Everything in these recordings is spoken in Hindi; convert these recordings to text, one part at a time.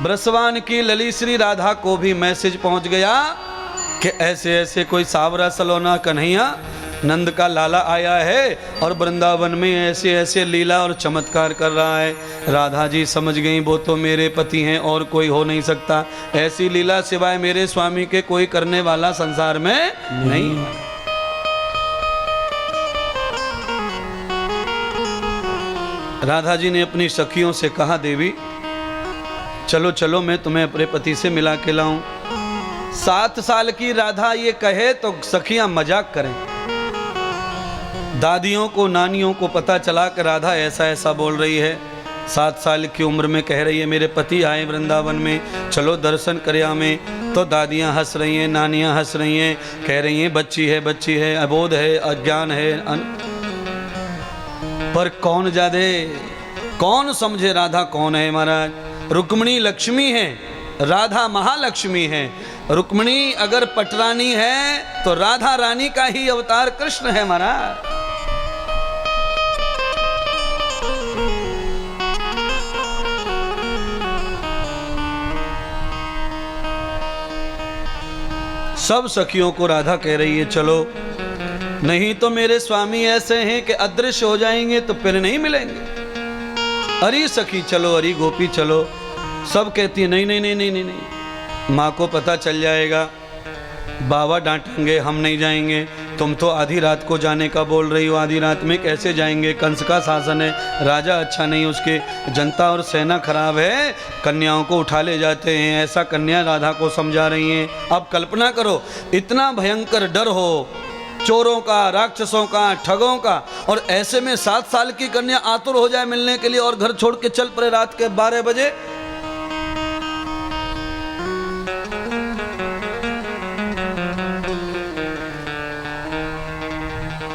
ब्रसवान की लली श्री राधा को भी मैसेज पहुंच गया कि ऐसे ऐसे कोई सावरा सलोना कन्हैया नंद का लाला आया है और वृंदावन में ऐसे ऐसे लीला और चमत्कार कर रहा है। राधा जी समझ गई वो तो मेरे पति हैं और कोई हो नहीं सकता, ऐसी लीला सिवाय मेरे स्वामी के कोई करने वाला संसार में नहीं। राधा जी ने अपनी सखियों से कहा, देवी चलो चलो मैं तुम्हें अपने पति से मिला के लाऊं। 7 साल की राधा ये कहे तो सखियां मजाक करें। दादियों को नानियों को पता चला कि राधा ऐसा ऐसा बोल रही है। 7 साल की उम्र में कह रही है मेरे पति आए वृंदावन में, चलो दर्शन करे हमें। तो दादियां हंस रही हैं, नानियां हंस रही हैं, कह रही हैं बच्ची है, अबोध है, अज्ञान है। पर कौन जादे, कौन समझे राधा कौन है महाराज। रुक्मिणी लक्ष्मी है, राधा महालक्ष्मी है। रुक्मिणी अगर पटरानी है तो राधा रानी का ही अवतार कृष्ण है महाराज। सब सखियों को राधा कह रही है चलो, नहीं तो मेरे स्वामी ऐसे हैं कि अदृश्य हो जाएंगे तो फिर नहीं मिलेंगे। अरे सखी चलो, अरे गोपी चलो। सब कहती है नहीं नहीं नहीं नहीं नहीं, नहीं। माँ को पता चल जाएगा, बाबा डांटेंगे, हम नहीं जाएंगे। तुम तो आधी रात को जाने का बोल रही हो, आधी रात में कैसे जाएंगे। कंस का शासन है, राजा अच्छा नहीं, उसके जनता और सेना खराब है, कन्याओं को उठा ले जाते हैं। ऐसा कन्या राधा को समझा रही हैं। अब कल्पना करो, इतना भयंकर डर हो चोरों का, राक्षसों का, ठगों का, और ऐसे में 7 साल की कन्या आतुर हो जाए मिलने के लिए और घर छोड़ के चल पड़े रात के 12 बजे।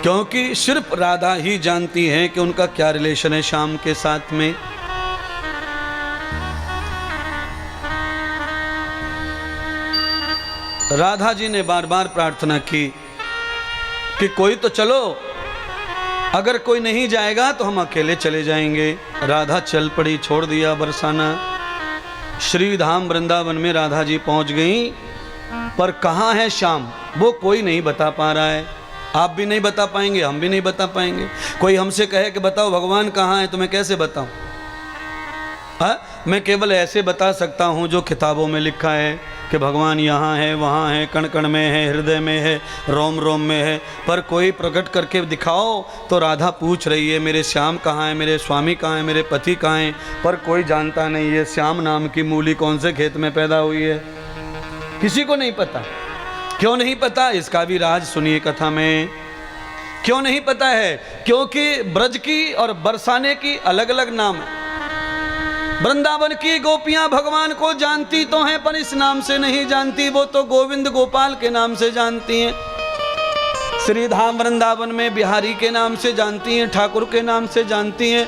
क्योंकि सिर्फ राधा ही जानती है कि उनका क्या रिलेशन है श्याम के साथ में। राधा जी ने बार बार प्रार्थना की कि कोई तो चलो, अगर कोई नहीं जाएगा तो हम अकेले चले जाएंगे। राधा चल पड़ी, छोड़ दिया बरसाना। श्री धाम वृंदावन में राधा जी पहुंच गई, पर कहाँ है श्याम वो कोई नहीं बता पा रहा है। आप भी नहीं बता पाएंगे, हम भी नहीं बता पाएंगे। कोई हमसे कहे कि बताओ भगवान कहाँ है, तो मैं कैसे बताऊं। मैं केवल ऐसे बता सकता हूँ जो किताबों में लिखा है कि भगवान यहाँ है, वहाँ है, कण कण में है, हृदय में है, रोम रोम में है। पर कोई प्रकट करके दिखाओ। तो राधा पूछ रही है मेरे श्याम कहाँ है, मेरे स्वामी कहाँ है, मेरे पति कहाँ हैं। पर कोई जानता नहीं है श्याम नाम की मूली कौन से खेत में पैदा हुई है, किसी को नहीं पता। क्यों नहीं पता, इसका भी राज सुनिए कथा में। क्यों नहीं पता है, क्योंकि ब्रज की और बरसाने की अलग अलग नाम है। वृंदावन की गोपियां भगवान को जानती तो हैं, पर इस नाम से नहीं जानती। वो तो गोविंद गोपाल के नाम से जानती हैं। श्री धाम वृंदावन में बिहारी के नाम से जानती हैं, ठाकुर के नाम से जानती हैं,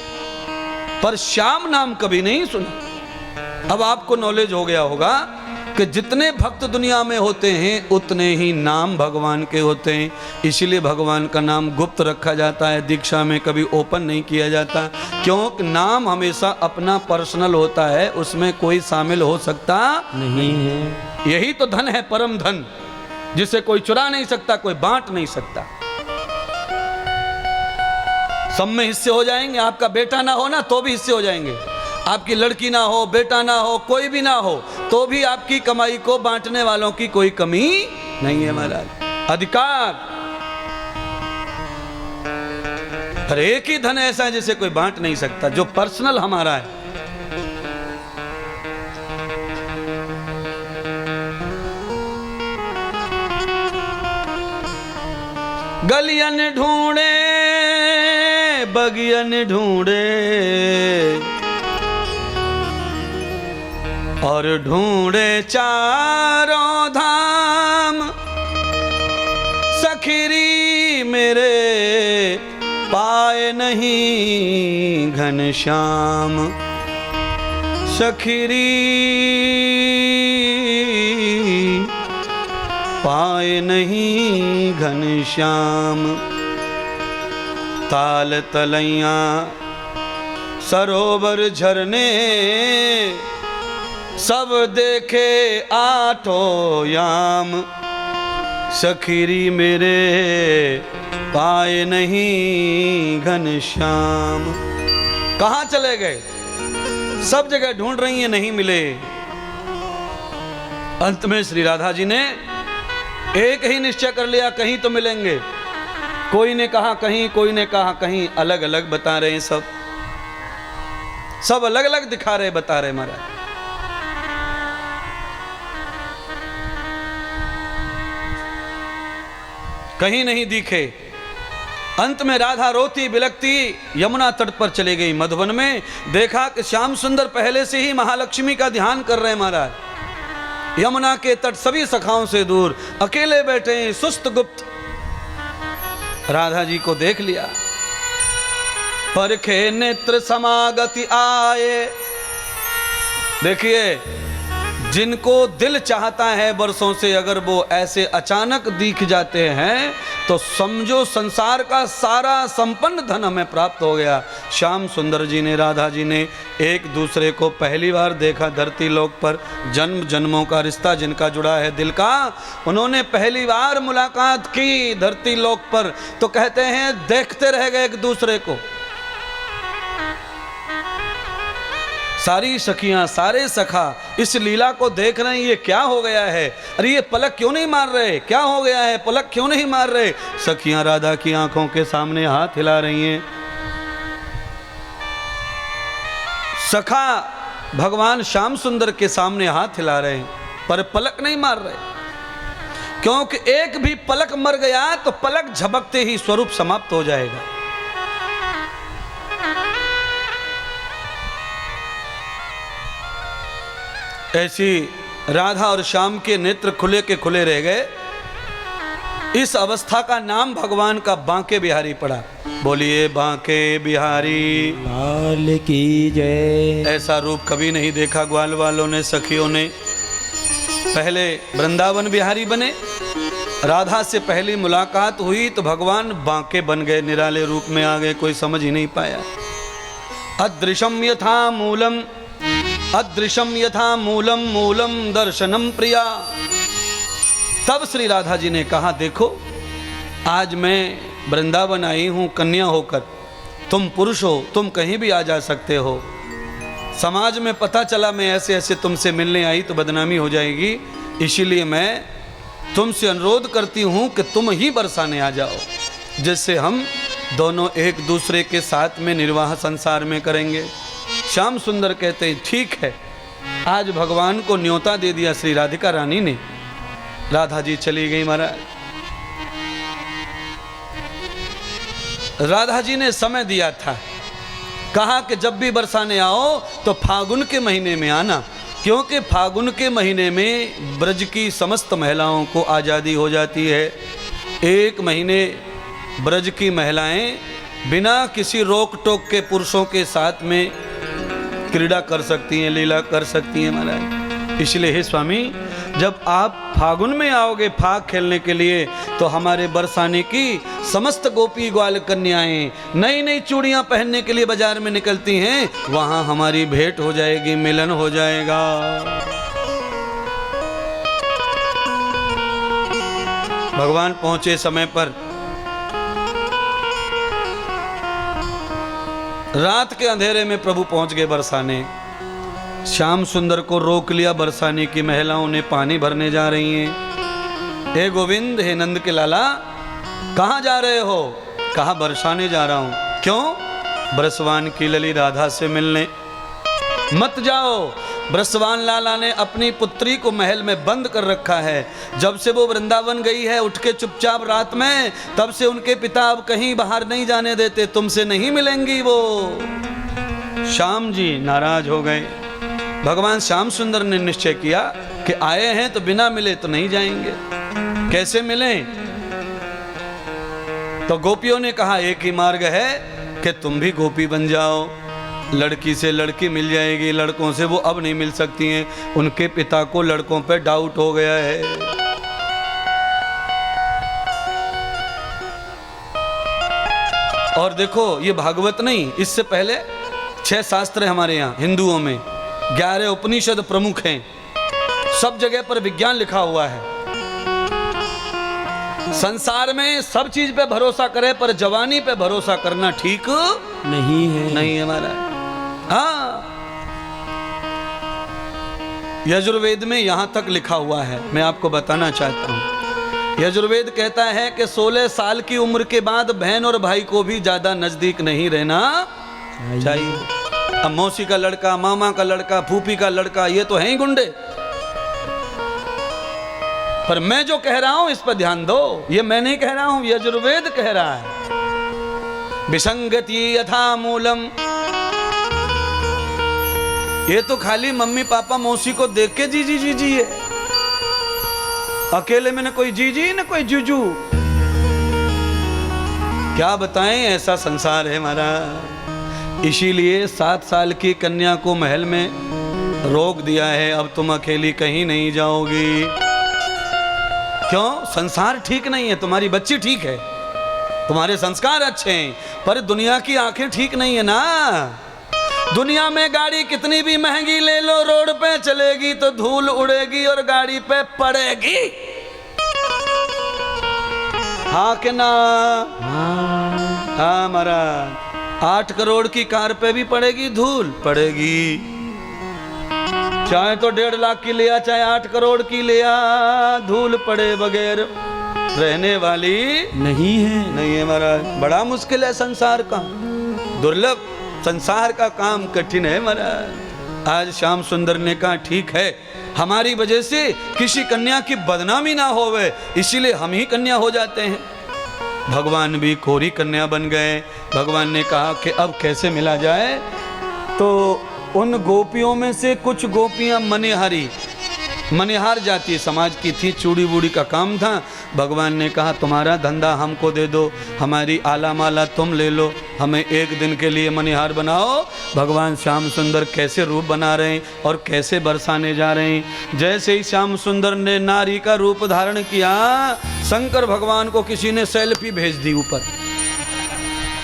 पर श्याम नाम कभी नहीं सुना। अब आपको नॉलेज हो गया होगा कि जितने भक्त दुनिया में होते हैं उतने ही नाम भगवान के होते हैं। इसीलिए भगवान का नाम गुप्त रखा जाता है, दीक्षा में कभी ओपन नहीं किया जाता। क्योंकि नाम हमेशा अपना पर्सनल होता है, उसमें कोई शामिल हो सकता नहीं है। यही तो धन है, परम धन, जिसे कोई चुरा नहीं सकता, कोई बांट नहीं सकता। सब में हिस्से हो जाएंगे। आपका बेटा ना हो ना तो भी हिस्से हो जाएंगे, आपकी लड़की ना हो, बेटा ना हो, कोई भी ना हो, तो भी आपकी कमाई को बांटने वालों की कोई कमी नहीं है महाराज। अधिकार, पर एक ही धन ऐसा है जिसे कोई बांट नहीं सकता, जो पर्सनल हमारा है। गलियन ढूंढे बगियन ढूंढे और ढूंढे चारों धाम, सखीरी मेरे पाए नहीं घनश्याम। सखीरी पाए नहीं घनश्याम। ताल तलैया सरोवर झरने सब देखे आठों याम, सखीरी मेरे पाए नहीं घनश्याम। कहाँ चले गए? सब जगह ढूंढ रही हैं, नहीं मिले। अंत में श्री राधा जी ने एक ही निश्चय कर लिया, कहीं तो मिलेंगे। कोई ने कहा कहीं, कोई ने कहा कहीं, अलग अलग बता रहे हैं सब अलग अलग दिखा रहे, बता रहे महाराज। कहीं नहीं दिखे। अंत में राधा रोती बिलखती यमुना तट पर चली गई। मधुवन में देखा कि श्याम सुंदर पहले से ही महालक्ष्मी का ध्यान कर रहे हैं महाराज। यमुना के तट सभी सखाओं से दूर अकेले बैठे हैं, सुस्त गुप्त। राधा जी को देख लिया। परखे नेत्र समागति आए। देखिए, जिनको दिल चाहता है वर्षों से, अगर वो ऐसे अचानक दिख जाते हैं तो समझो संसार का सारा संपन्न धन हमें प्राप्त हो गया। श्याम सुंदर जी ने, राधा जी ने एक दूसरे को पहली बार देखा धरती लोक पर। जन्म जन्मों का रिश्ता जिनका जुड़ा है दिल का, उन्होंने पहली बार मुलाकात की धरती लोक पर, तो कहते हैं देखते रह गए एक दूसरे को। सारी सखियां, सारे सखा इस लीला को देख रहे हैं, ये क्या हो गया है? अरे ये पलक क्यों नहीं मार रहे? क्या हो गया है? पलक क्यों नहीं मार रहे? सखियां राधा की आंखों के सामने हाथ हिला रही हैं। सखा भगवान श्याम सुंदर के सामने हाथ हिला रहे हैं, पर पलक नहीं मार रहे, क्योंकि एक भी पलक मर गया तो पलक झपकते ही स्वरूप समाप्त हो जाएगा। ऐसी राधा और श्याम के नेत्र खुले के खुले रह गए। इस अवस्था का नाम भगवान का बांके बिहारी पड़ा। बोलिए बांके बिहारी लाल की जय। ऐसा रूप कभी नहीं देखा ग्वाल वालों ने, सखियों ने। पहले वृंदावन बिहारी बने, राधा से पहली मुलाकात हुई तो भगवान बांके बन गए, निराले रूप में आ गए। कोई समझ ही नहीं पाया। अदृशम यथा मूलम, अदृशम यथा मूलम, मूलम दर्शनम प्रिया। तब श्री राधा जी ने कहा, देखो आज मैं वृंदावन आई हूं कन्या होकर, तुम पुरुष हो, तुम कहीं भी आ जा सकते हो। समाज में पता चला मैं ऐसे ऐसे तुमसे मिलने आई तो बदनामी हो जाएगी, इसीलिए मैं तुमसे अनुरोध करती हूं कि तुम ही बरसाने आ जाओ, जिससे हम दोनों एक दूसरे के साथ में निर्वाह संसार में करेंगे। श्याम सुंदर कहते हैं ठीक है। आज भगवान को न्योता दे दिया श्री राधिका रानी ने। राधा जी चली गई महाराज। राधा जी ने समय दिया था, कहा कि जब भी बरसाने आओ तो फागुन के महीने में आना, क्योंकि फागुन के महीने में ब्रज की समस्त महिलाओं को आज़ादी हो जाती है। एक महीने ब्रज की महिलाएं बिना किसी रोक टोक के पुरुषों के साथ में क्रीड़ा कर सकती हैं, लीला कर सकती हैं महाराज। इसलिए हे स्वामी, जब आप फागुन में आओगे फाग खेलने के लिए, तो हमारे बरसाने की समस्त गोपी ग्वाल कन्याएं नई नई चूड़ियां पहनने के लिए बाजार में निकलती हैं। वहां हमारी भेंट हो जाएगी, मिलन हो जाएगा। भगवान पहुंचे समय पर। रात के अंधेरे में प्रभु पहुंच गए बरसाने। श्याम सुंदर को रोक लिया बरसाने की महिलाओं ने, पानी भरने जा रही हैं। हे गोविंद, हे नंद के लाला, कहाँ जा रहे हो? कहा बरसाने जा रहा हूं। क्यों? ब्रसवान की लली राधा से मिलने। मत जाओ, ब्रसवान लाला ने अपनी पुत्री को महल में बंद कर रखा है। जब से वो वृंदावन गई है उठ के चुपचाप रात में, तब से उनके पिता अब कहीं बाहर नहीं जाने देते। तुमसे नहीं मिलेंगी वो। श्याम जी नाराज हो गए। भगवान श्याम सुंदर ने निश्चय किया कि आए हैं तो बिना मिले तो नहीं जाएंगे, कैसे मिलें? तो गोपियों ने कहा एक ही मार्ग है कि तुम भी गोपी बन जाओ। लड़की से लड़की मिल जाएगी, लड़कों से वो अब नहीं मिल सकती हैं। उनके पिता को लड़कों पे डाउट हो गया है। और देखो ये भागवत नहीं, इससे पहले 6 शास्त्र है हमारे यहाँ हिंदुओं में। 11 उपनिषद प्रमुख हैं, सब जगह पर विज्ञान लिखा हुआ है। संसार में सब चीज पे भरोसा करे पर जवानी पे भरोसा करना ठीक नहीं है। नहीं है महाराज। हाँ, यजुर्वेद में यहां तक लिखा हुआ है, मैं आपको बताना चाहता हूं। यजुर्वेद कहता है कि 16 साल की उम्र के बाद बहन और भाई को भी ज्यादा नजदीक नहीं रहना चाहिए। अब मौसी का लड़का, मामा का लड़का, फूफी का लड़का, ये तो है ही गुंडे। पर मैं जो कह रहा हूं इस पर ध्यान दो, ये मैं नहीं कह रहा हूं, यजुर्वेद कह रहा है। विसंगति यथा मूलम, ये तो खाली मम्मी पापा मौसी को देख के जीजी जीजी है, अकेले में न कोई जीजी न कोई जुजू। क्या बताएं, ऐसा संसार है हमारा। इसीलिए 7 साल की कन्या को महल में रोक दिया है, अब तुम अकेली कहीं नहीं जाओगी। क्यों? संसार ठीक नहीं है, तुम्हारी बच्ची ठीक है, तुम्हारे संस्कार अच्छे हैं, पर दुनिया की आंखें ठीक नहीं है ना। दुनिया में गाड़ी कितनी भी महंगी ले लो, रोड पे चलेगी तो धूल उड़ेगी और गाड़ी पे पड़ेगी। हाँ कि ना? हाँ महाराज, 8 करोड़ की कार पे भी पड़ेगी धूल, पड़ेगी। चाहे तो 1.5 लाख की लिया, चाहे 8 करोड़ की लिया, धूल पड़े बगैर रहने वाली नहीं है। नहीं है महाराज। बड़ा मुश्किल है संसार का, दुर्लभ संसार का काम कठिन है महाराज। आज श्याम सुंदर ने कहा ठीक है, हमारी वजह से किसी कन्या की बदनामी ना होवे, इसीलिए हम ही कन्या हो जाते हैं। भगवान भी कोरी कन्या बन गए। भगवान ने कहा कि अब कैसे मिला जाए, तो उन गोपियों में से कुछ गोपियां मनिहार जाति समाज की थी, चूड़ी बूड़ी का काम था। भगवान ने कहा तुम्हारा धंधा हमको दे दो, हमारी आला माला तुम ले लो, हमें एक दिन के लिए मनिहार बनाओ। भगवान श्याम सुंदर कैसे रूप बना रहे हैं और कैसे बरसाने जा रहे हैं। जैसे ही श्याम सुंदर ने नारी का रूप धारण किया, शंकर भगवान को किसी ने सेल्फी भेज दी ऊपर।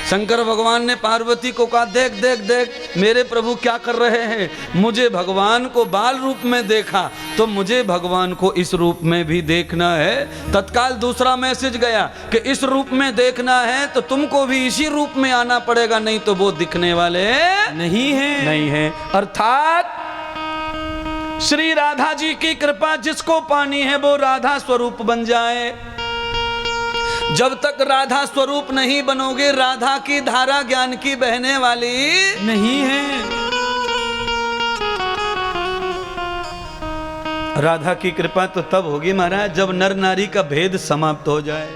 शंकर भगवान ने पार्वती को कहा देख देख देख मेरे प्रभु क्या कर रहे हैं। मुझे भगवान को बाल रूप में देखा तो मुझे भगवान को इस रूप में भी देखना है। तत्काल दूसरा मैसेज गया कि इस रूप में देखना है तो तुमको भी इसी रूप में आना पड़ेगा, नहीं तो वो दिखने वाले नहीं है। अर्थात श्री राधा जी की कृपा जिसको पानी है वो राधा स्वरूप बन जाए। जब तक राधा स्वरूप नहीं बनोगे, राधा की धारा ज्ञान की बहने वाली नहीं है। राधा की कृपा तो तब होगी महाराज जब नर नारी का भेद समाप्त हो जाए।